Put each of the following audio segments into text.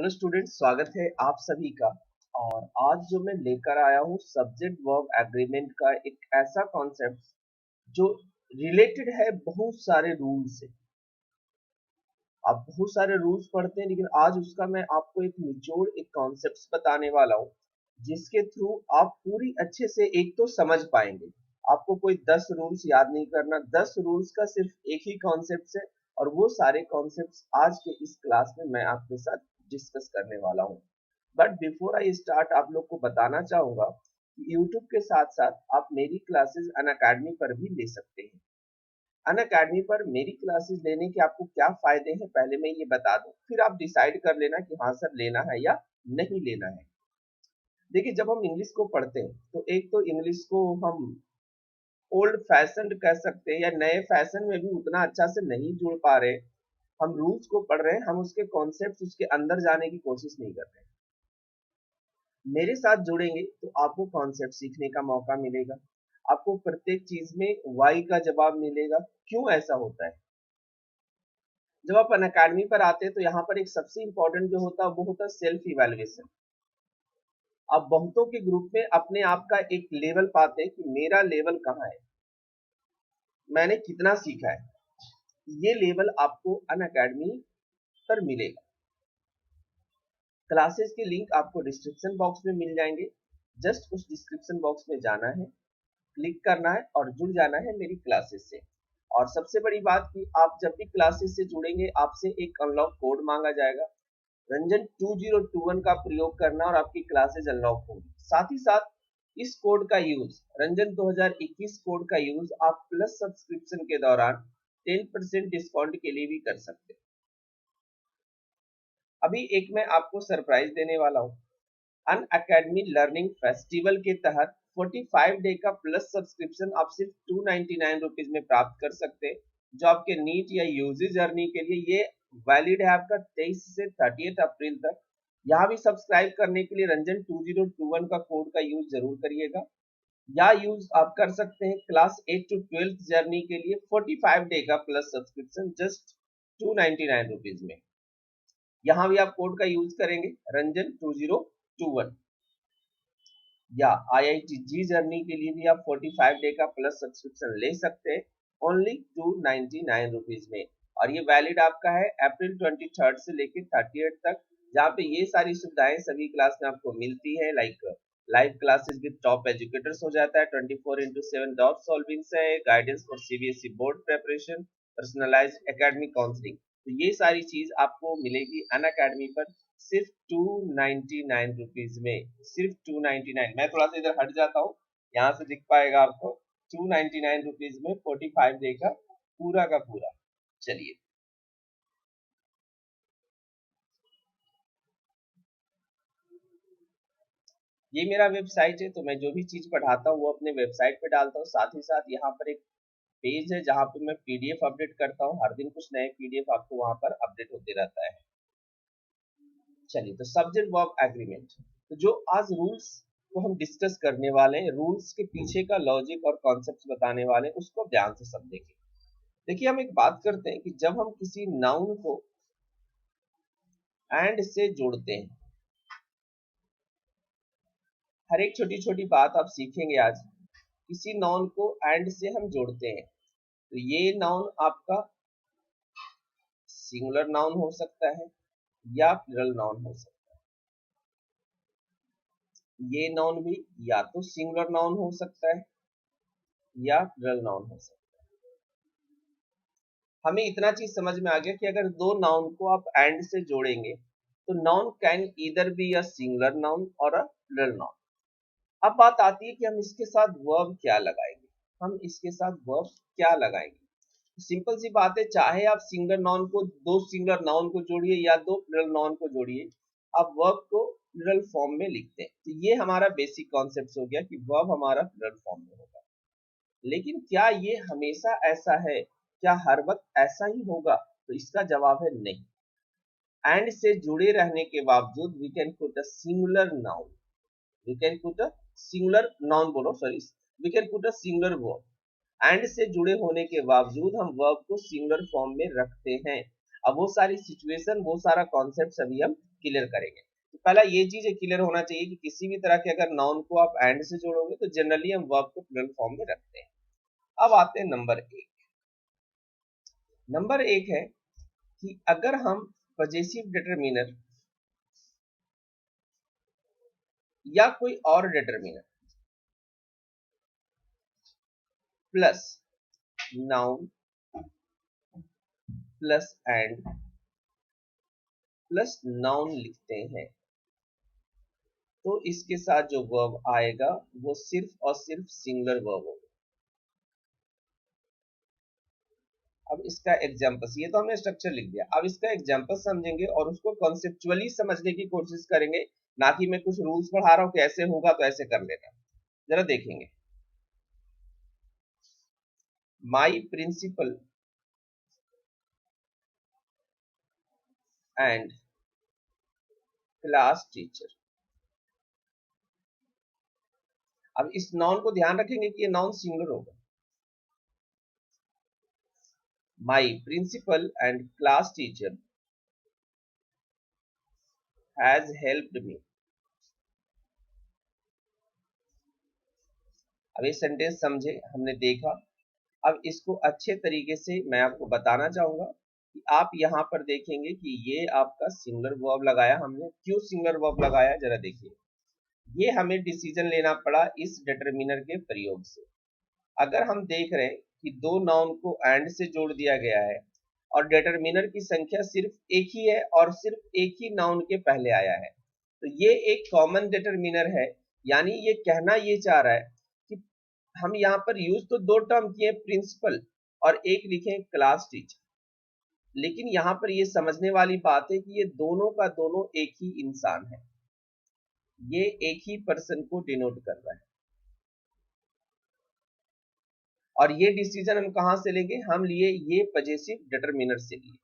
Hello students, स्वागत है आप सभी का। और आज जो मैं लेकर आया हूँ सब्जेक्ट वर्ब एग्रीमेंट का एक ऐसा कॉन्सेप्ट जो रिलेटेड है बहुत सारे रूल से। आप बहुत सारे रूल्स पढ़ते हैं, लेकिन आज उसका मैं आपको एक निचोड़ एक कॉन्सेप्ट बताने वाला हूँ जिसके थ्रू आप पूरी अच्छे से एक तो समझ पाएंगे। आपको कोई 10 रूल्स याद नहीं करना, 10 रूल्स का सिर्फ एक ही कॉन्सेप्ट है और वो सारे कॉन्सेप्ट्स आज के इस क्लास में मैं आपके साथ डिस्कस करने वाला हूँ। बट बिफोर आई स्टार्ट आप लोग को बताना चाहूंगा कि यूट्यूब के साथ साथ आप मेरी क्लासेस अनअकैडमी पर भी ले सकते हैं। अनअकैडमी पर मेरी क्लासेस लेने के आपको क्या फायदे हैं पहले मैं ये बता दूं, फिर आप डिसाइड कर लेना कि हाँ सर लेना है या नहीं लेना है। देखिए, जब हम इंग्लिश को पढ़ते हैं तो एक तो इंग्लिश को हम ओल्ड फैशन कह सकते हैं या नए फैशन में भी उतना अच्छा से नहीं जुड़ पा रहे। हम रूल्स को पढ़ रहे हैं, हम उसके कॉन्सेप्ट उसके अंदर जाने की कोशिश नहीं कर रहे। मेरे साथ जुड़ेंगे तो आपको कॉन्सेप्ट सीखने का मौका मिलेगा, आपको प्रत्येक चीज में वाई का जवाब मिलेगा, क्यों ऐसा होता है। जब आप अनअकैडमी पर आते हैं तो यहाँ पर एक सबसे इंपॉर्टेंट जो होता है वो होता है सेल्फ इवेल्युएशन। आप बहुतों के ग्रुप में अपने आप का एक लेवल पाते हैं कि मेरा लेवल कहाँ है, मैंने कितना सीखा है। ये लेवल आपको अनअकैडमी पर मिलेगा। क्लासेस के लिंक आपको डिस्क्रिप्शन बॉक्स में मिल जाएंगे। जस्ट उस डिस्क्रिप्शन बॉक्स में जाना है, क्लिक करना है और जुड़ जाना है मेरी क्लासेस से। और सबसे बड़ी बात कि आप जब भी क्लासेस से जुड़ेंगे आपसे एक अनलॉक कोड मांगा जाएगा। रंजन 2021 का प्रयोग करना और आपकी क्लासेस अनलॉक होगी। साथ ही साथ इस कोड का यूज, रंजन 2021 कोड का यूज आप प्लस सब्सक्रिप्शन के दौरान 10% डिस्काउंट के लिए भी कर सकते हैं। अभी एक मैं आपको सरप्राइज देने वाला हूँ। अन अकेडमी लर्निंग फेस्टिवल के तहत 45 डे का प्लस सब्सक्रिप्शन आप सिर्फ 299 रुपीज में प्राप्त कर सकते हैं, जो आपके नीट या यूजी जर्नी के लिए ये वैलिड है आपका 23 से 30 अप्रैल तक। यहाँ भी सब्सक्राइब करने के लिए रंजन 2021 का कोड का यूज जरूर करिएगा। या यूज आप कर सकते हैं क्लास 8 टू 12 जर्नी के लिए 45 डे का प्लस सब्सक्रिप्शन जस्ट 299 रुपीज में। यहाँ भी आप कोड का यूज करेंगे रंजन 2021। या IIT जी जर्नी के लिए भी आप 45 डे का प्लस सब्सक्रिप्शन ले सकते हैं ओनली 299 रुपीज में। और ये वैलिड आपका है अप्रैल 23 से लेकर 30 तक, जहाँ पे ये सारी सुविधाएं सभी क्लास में आपको मिलती है। Like live classes with top educators हो जाता है, 24/7 डॉट सॉल्विंग्स है, guidance for CBSE board preparation, personalised academic counselling. तो ये सारी चीज आपको मिलेगी अनअकैडमी पर सिर्फ 299 रुपीज में। सिर्फ 299। मैं थोड़ा सा इधर हट जाता हूँ, यहाँ से दिख पाएगा आपको। 299 रुपीज में 45 डे का पूरा। चलिए, ये मेरा वेबसाइट है, तो मैं जो भी चीज पढ़ाता हूँ वो अपने वेबसाइट पे डालता हूँ। साथ ही साथ यहाँ पर एक पेज है जहाँ पे मैं PDF अपडेट करता हूँ। हर दिन कुछ नए PDF आपको वहां पर अपडेट होते रहता है। चलिए, तो सब्जेक्ट वर्ब एग्रीमेंट, तो जो आज रूल्स को हम डिस्कस करने वाले हैं, रूल्स के पीछे का लॉजिक और कॉन्सेप्ट बताने वाले हैं, उसको ध्यान से समझेंगे। देखिए, हम एक बात करते हैं कि जब हम किसी नाउन को एंड से जोड़ते हैं, हर एक छोटी छोटी बात आप सीखेंगे आज। किसी नाउन को एंड से हम जोड़ते हैं तो ये नाउन आपका सिंगुलर नाउन हो सकता है या प्लूरल नाउन हो सकता है। ये नाउन भी या तो सिंगुलर नाउन हो सकता है या प्लूरल नाउन हो सकता है। हमें इतना चीज समझ में आ गया कि अगर दो नाउन को आप एंड से जोड़ेंगे तो noun can either be a singular noun और अ प्लूरल नाउन। अब बात आती है कि हम इसके साथ वर्ब क्या लगाएंगे। हम इसके साथ वर्ब क्या लगाएंगे? सिंपल सी बात है, चाहे आप सिंगुलर नाउन को दो सिंगुलर नाउन को जोड़िए या दो प्लूरल नाउन को जोड़िए, आप वर्ब को प्लूरल फॉर्म में लिखते हैं। तो ये हमारा बेसिक कॉन्सेप्ट हो गया कि वर्ब हमारा प्लूरल फॉर्म में होगा। लेकिन क्या ये हमेशा ऐसा है? क्या हर वक्त ऐसा ही होगा? तो इसका जवाब है नहीं। एंड से जुड़े रहने के बावजूद we can put a singular noun, we can put a singular noun बोलो sorry, we can put a singular verb. And से जुड़े होने के बावजूद हम वर्ब को सिंगुलर फॉर्म में रखते हैं। अब वो सारी सिचुएशन, वो सारा कॉन्सेप्ट अभी हम क्लियर करेंगे। तो पहला ये चीज क्लियर होना चाहिए कि किसी भी तरह के अगर नाउन को आप एंड से जोड़ोगे तो जनरली हम वर्ब को प्लूरल फॉर्म में रखते हैं। अब आते हैं नंबर एक। नंबर एक है कि अगर हम पजेसिव डिटरमिनर या कोई और determiner plus noun plus and plus noun लिखते हैं तो इसके साथ जो वर्ब आएगा वो सिर्फ और सिर्फ सिंगुलर वर्ब होगा। अब इसका एग्जांपल, ये तो हमने स्ट्रक्चर लिख दिया, अब इसका एग्जांपल समझेंगे और उसको कॉन्सेप्चुअली समझने की कोशिश करेंगे, ना कि मैं कुछ रूल्स पढ़ा रहा हूं कि ऐसे होगा तो ऐसे कर लेना। जरा देखेंगे, माई प्रिंसिपल एंड क्लास टीचर। अब इस नाउन को ध्यान रखेंगे कि ये नाउन सिंगुलर होगा। My principal and class teacher has helped me. अब ये सेंटेंस समझे, हमने देखा। अब इसको अच्छे तरीके से मैं आपको बताना चाहूंगा कि आप यहाँ पर देखेंगे कि ये आपका सिंगुलर वर्ब लगाया हमने। क्यों सिंगुलर वर्ब लगाया, जरा देखिए। ये हमें डिसीजन लेना पड़ा इस डिटरमिनर के प्रयोग से। अगर हम देख रहे हैं कि दो नाउन को एंड से जोड़ दिया गया है और डिटरमिनर की संख्या सिर्फ एक ही है और सिर्फ एक ही नाउन के पहले आया है, तो ये एक कॉमन डिटरमिनर है। यानी ये कहना ये चाह रहा है कि हम यहाँ पर यूज तो दो टर्म किए, प्रिंसिपल और एक लिखे क्लास टीचर, लेकिन यहाँ पर ये समझने वाली बात है कि ये दोनों का दोनों एक ही इंसान है, ये एक ही पर्सन को डिनोट कर रहा है। और ये डिसीजन हम कहां से लेंगे, हम लिए ये पजेसिव डिटरमिनर से लिए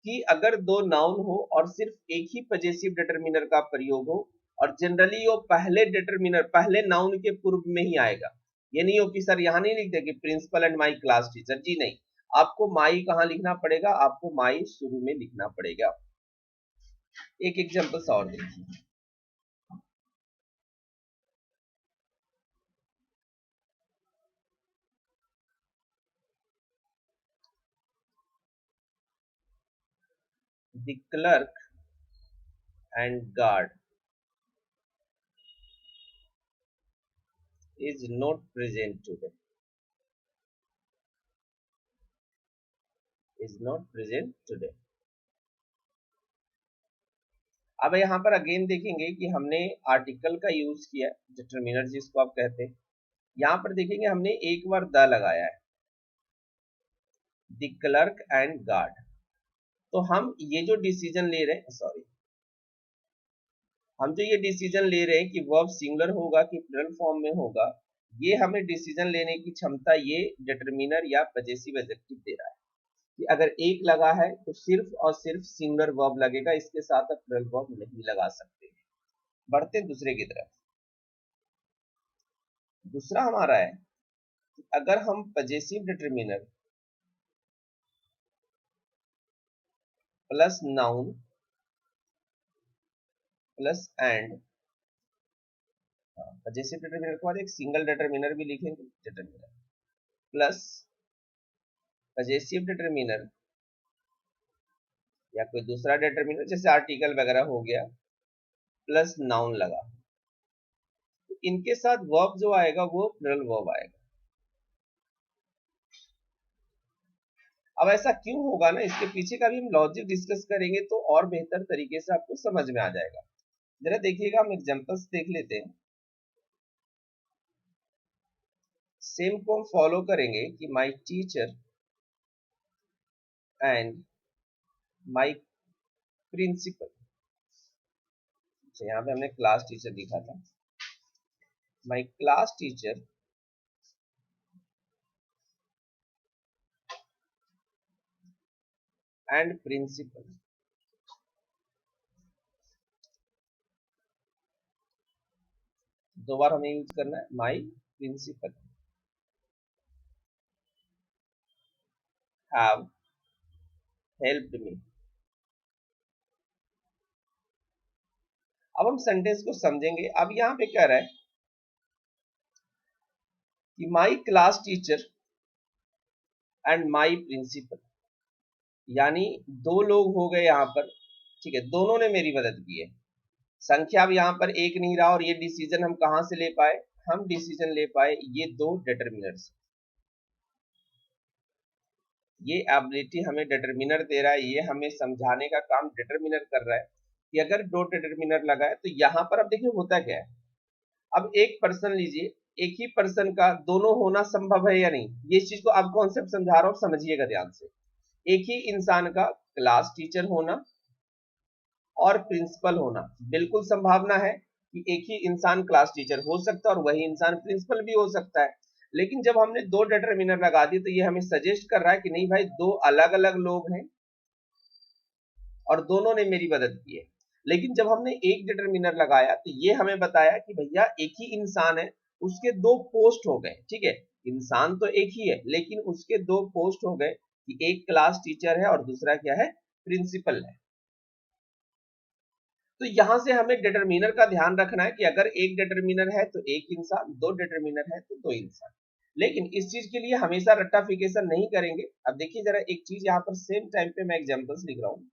कि अगर दो नाउन हो और सिर्फ एक ही पजेसिव डिटरमिनर का प्रयोग हो और जनरली वो पहले डिटरमिनर पहले नाउन के पूर्व में ही आएगा। ये नहीं हो कि सर यहाँ नहीं लिख दे कि principal and my class teacher, जी नहीं, आपको माई कहाँ लिखना पड़ेगा, आपको माई शुरू में लिखना पड़ेगा। एक एग्जांपल और देखिए, the clerk and guard is not present today, is not present today। अब यहाँ पर अगेन देखेंगे कि हमने आर्टिकल का यूज किया, डिटरमिनर जिसको आप कहते हैं। यहाँ पर देखेंगे हमने एक बार द लगाया है, द क्लर्क एंड गार्ड। तो हम ये जो डिसीजन ले रहे हैं, सॉरी, हम जो ये डिसीजन ले रहे हैं कि वर्ब सिंगुलर होगा कि प्लूरल फॉर्म में होगा, ये हमें डिसीजन लेने की क्षमता ये डिटरमिनर या पजेसिव एडजेक्टिव दे रहा है कि अगर एक लगा है तो सिर्फ और सिर्फ सिंगुलर वर्ब लगेगा, इसके साथ आप प्लूरल वर्ब नहीं लगा सकते। बढ़ते दूसरे की तरफ। दूसरा हमारा है कि अगर हम possessive determiner plus noun plus and, possessive determiner के बाद एक सिंगल डिटरमिनर भी लिखेंगे, डिटरमिनर प्लस पजेसिव डिटरमिनर या कोई दूसरा डिटरमिनर जैसे आर्टिकल वगैरह हो गया प्लस नाउन लगा, तो इनके साथ वर्ब जो आएगा वो प्लूरल वर्ब आएगा। अब ऐसा क्यों होगा ना, इसके पीछे का भी हम लॉजिक डिस्कस करेंगे तो और बेहतर तरीके से आपको समझ में आ जाएगा। जरा देखिएगा, हम एग्जांपल्स देख लेते हैं। सेम को हम फॉलो करेंगे कि my teacher and my principal. यहाँ पे हमने क्लास टीचर लिखा था, my class teacher and principal. दो बार हमें यूज करना है, my principal have helped me. अब हम सेंटेंस को समझेंगे। अब यहाँ पे कह रहा है कि my class teacher and my principal, यानी दो लोग हो गए यहाँ पर, ठीक है, दोनों ने मेरी मदद की है। संख्या अब यहाँ पर एक नहीं रहा, और ये डिसीजन हम कहाँ से ले पाए, हम डिसीजन ले पाए ये दो डिटरमिनर से। ये एबिलिटी हमें डिटरमिनर दे रहा है, ये हमें समझाने का काम डिटरमिनर कर रहा है कि अगर दो डिटरमिनर लगा है तो यहाँ पर अब देखिए होता क्या है। अब एक पर्सन लीजिए, एक ही पर्सन का दोनों होना संभव है या नहीं, ये इस चीज को अब कॉन्सेप्ट समझा रहा हूं, समझिएगा ध्यान से। एक ही इंसान का क्लास टीचर होना और प्रिंसिपल होना, बिल्कुल संभावना है कि एक ही इंसान क्लास टीचर हो सकता है और वही इंसान प्रिंसिपल भी हो सकता है। लेकिन जब हमने दो डिटरमिनर लगा दी तो ये हमें सजेस्ट कर रहा है कि नहीं भाई, दो अलग अलग लोग हैं और दोनों ने मेरी मदद की है। लेकिन जब हमने एक डिटरमिनर लगाया तो ये हमें बताया कि भैया एक ही इंसान है, उसके दो पोस्ट हो गए, ठीक है, इंसान तो एक ही है लेकिन उसके दो पोस्ट हो गए कि एक क्लास टीचर है और दूसरा क्या है, प्रिंसिपल है। तो यहां से हमें डिटरमिनर का ध्यान रखना है कि अगर एक डिटरमिनर है तो एक इंसान, दो डिटरमिनर है तो दो इंसान। लेकिन इस चीज के लिए हमेशा रट्टाफिकेशन नहीं करेंगे। अब देखिए जरा एक चीज, यहाँ पर सेम टाइम पे मैं एग्जांपल्स लिख रहा हूँ,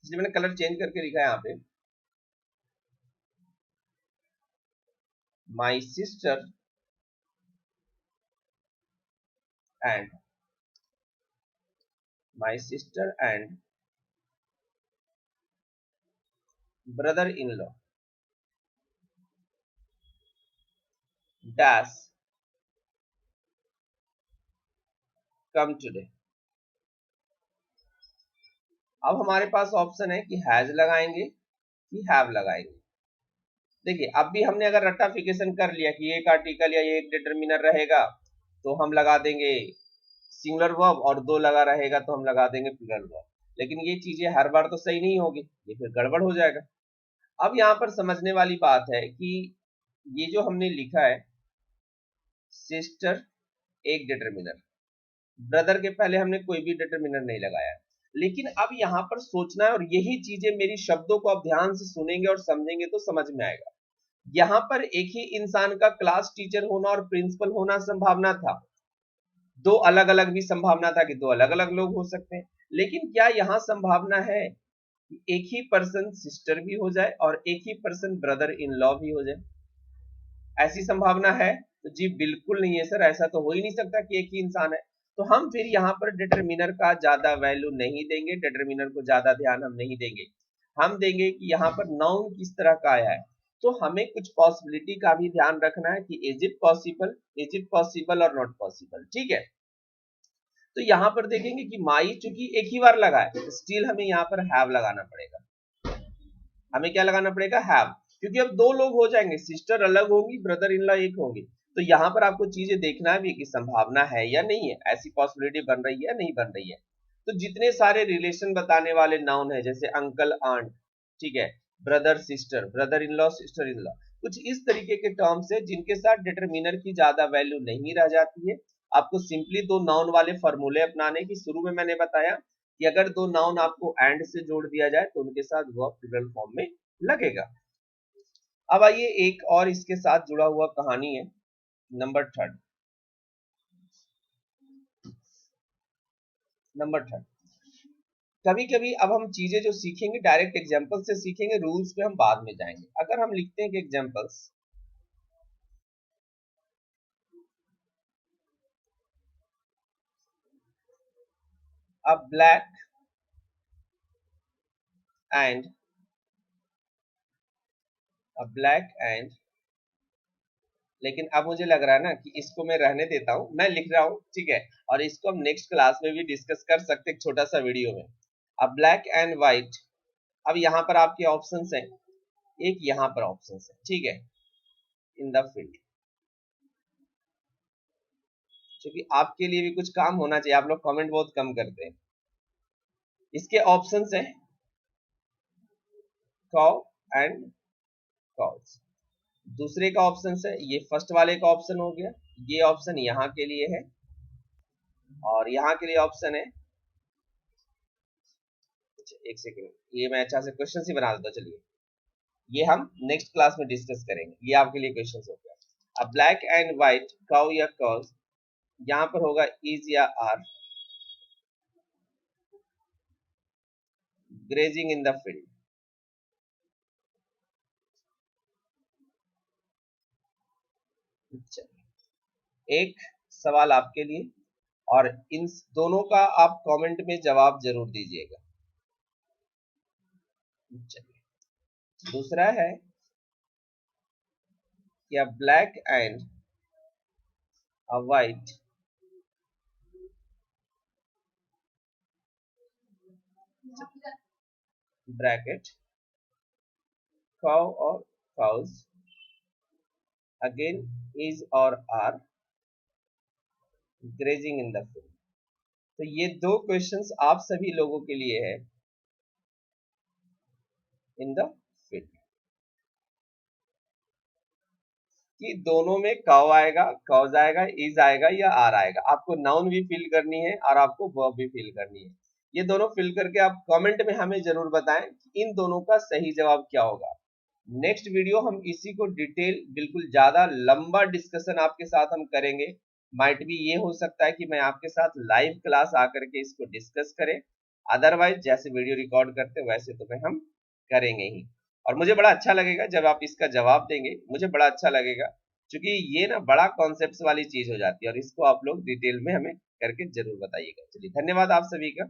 इसलिए मैंने कलर चेंज करके लिखा है यहाँ पे। My sister and my sister and brother in law dash come today. अब हमारे पास ऑप्शन है कि हैज लगाएंगे कि हैव लगाएंगे। देखिए अब भी हमने अगर रट्टाफिकेशन कर लिया कि एक आर्टिकल या एक डिटरमिनर रहेगा तो हम लगा देंगे सिंगुलर वर्ब, और दो लगा रहेगा तो हम लगा देंगे प्लूरल वर्ब। लेकिन ये चीजें हर बार तो सही नहीं होगी, ये फिर गड़बड़ हो जाएगा। अब यहाँ पर समझने वाली बात है कि ये जो हमने लिखा है सिस्टर एक डिटरमिनर, ब्रदर के पहले हमने कोई भी डिटरमिनर नहीं लगाया। लेकिन अब यहाँ पर सोचना है, और यही चीजें मेरी शब्दों को अब ध्यान से सुनेंगे और समझेंगे तो समझ में आएगा। यहाँ पर एक ही इंसान का क्लास टीचर होना और प्रिंसिपल होना संभावना था, दो अलग अलग भी संभावना था कि दो अलग अलग लोग हो सकते हैं। लेकिन क्या यहाँ संभावना है कि एक ही पर्सन सिस्टर भी हो जाए और एक ही पर्सन ब्रदर इन लॉ भी हो जाए? ऐसी संभावना है? तो जी बिल्कुल नहीं है सर, ऐसा तो हो ही नहीं सकता कि एक ही इंसान है। तो हम फिर यहाँ पर डिटरमिनर का ज्यादा वैल्यू नहीं देंगे, डिटरमिनर को ज्यादा ध्यान हम नहीं देंगे। हम देंगे कि यहाँ पर नाउन किस तरह का आया है। तो हमें कुछ पॉसिबिलिटी का भी ध्यान रखना है कि is it possible, is it possible और नॉट पॉसिबल, ठीक है। तो यहाँ पर देखेंगे कि माई चूंकि एक ही बार लगा है, स्टिल हमें यहाँ पर हैव लगाना पड़ेगा। हमें क्या लगाना पड़ेगा, हैव, क्योंकि अब दो लोग हो जाएंगे, सिस्टर अलग होंगी, ब्रदर इन लॉ एक होंगे। तो यहाँ पर आपको चीजें देखना भी कि संभावना है या नहीं है, ऐसी पॉसिबिलिटी बन रही है या नहीं बन रही है। तो जितने सारे रिलेशन बताने वाले नाउन है जैसे अंकल आंट, ठीक है, brother sister, brother in law sister in law, कुछ इस तरीके के टर्म्स है जिनके साथ डिटरमिनर की ज्यादा वैल्यू नहीं रह जाती है। आपको सिंपली दो नाउन वाले फॉर्मूले अपनाने की, शुरू में मैंने बताया कि अगर दो नाउन आपको एंड से जोड़ दिया जाए तो उनके साथ वर्ब प्लूरल फॉर्म में लगेगा। अब आइए एक और इसके साथ जुड़ा हुआ कहानी है, नंबर थर्ड। नंबर थर्ड, कभी कभी अब हम चीजें जो सीखेंगे डायरेक्ट एग्जांपल से सीखेंगे, रूल्स पे हम बाद में जाएंगे। अगर हम लिखते हैं कि examples, a black and a black and, लेकिन अब मुझे लग रहा है ना कि इसको मैं रहने देता हूं, मैं लिख रहा हूं, ठीक है, और इसको हम नेक्स्ट क्लास में भी डिस्कस कर सकते हैं, छोटा सा वीडियो में। अब ब्लैक एंड व्हाइट, अब यहाँ पर आपके ऑप्शंस हैं, एक यहाँ पर ऑप्शंस है, ठीक है, इन द फील्ड, क्योंकि आपके लिए भी कुछ काम होना चाहिए, आप लोग कमेंट बहुत कम करते हैं। इसके ऑप्शंस हैं काउ एंड काउस। दूसरे का ऑप्शन है, ये फर्स्ट वाले का ऑप्शन हो गया, ये ऑप्शन यहाँ के लिए है, और यहाँ के लिए ऑप्शन है, एक सेकेंड, ये मैं अच्छा से क्वेश्चन ही बना देता, चलिए। ये हम नेक्स्ट क्लास में डिस्कस करेंगे। ये आपके लिए क्वेश्चन हो गया। अब ब्लैक एंड व्हाइट काउ या कॉज, यहाँ पर होगा इज या are grazing in the field. एक सवाल आपके लिए, और इन दोनों का आप कमेंट में जवाब जरूर दीजिएगा। दूसरा है क्या black and a white bracket cow और काउज अगेन इज और are grazing in the field. तो ये दो क्वेश्चंस आप सभी लोगों के लिए है इन द फील्ड, कि दोनों में काउ आएगा, कॉज आएगा, इज आएगा या आर आएगा। आपको नाउन भी फिल करनी है और आपको वर्ब भी फिल करनी है। ये दोनों फिल करके आप कमेंट में हमें जरूर बताएं कि इन दोनों का सही जवाब क्या होगा। नेक्स्ट वीडियो हम इसी को डिटेल बिल्कुल ज्यादा लंबा डिस्कशन आपके साथ हम करेंगे। माइट भी ये हो सकता है कि मैं आपके साथ लाइव क्लास आकर के इसको डिस्कस करें, अदरवाइज जैसे वीडियो रिकॉर्ड करते वैसे तो हम करेंगे ही। और मुझे बड़ा अच्छा लगेगा जब आप इसका जवाब देंगे, मुझे बड़ा अच्छा लगेगा, क्योंकि ये ना बड़ा कॉन्सेप्ट वाली चीज हो जाती है और इसको आप लोग डिटेल में हमें करके जरूर बताइएगा। चलिए धन्यवाद आप सभी का।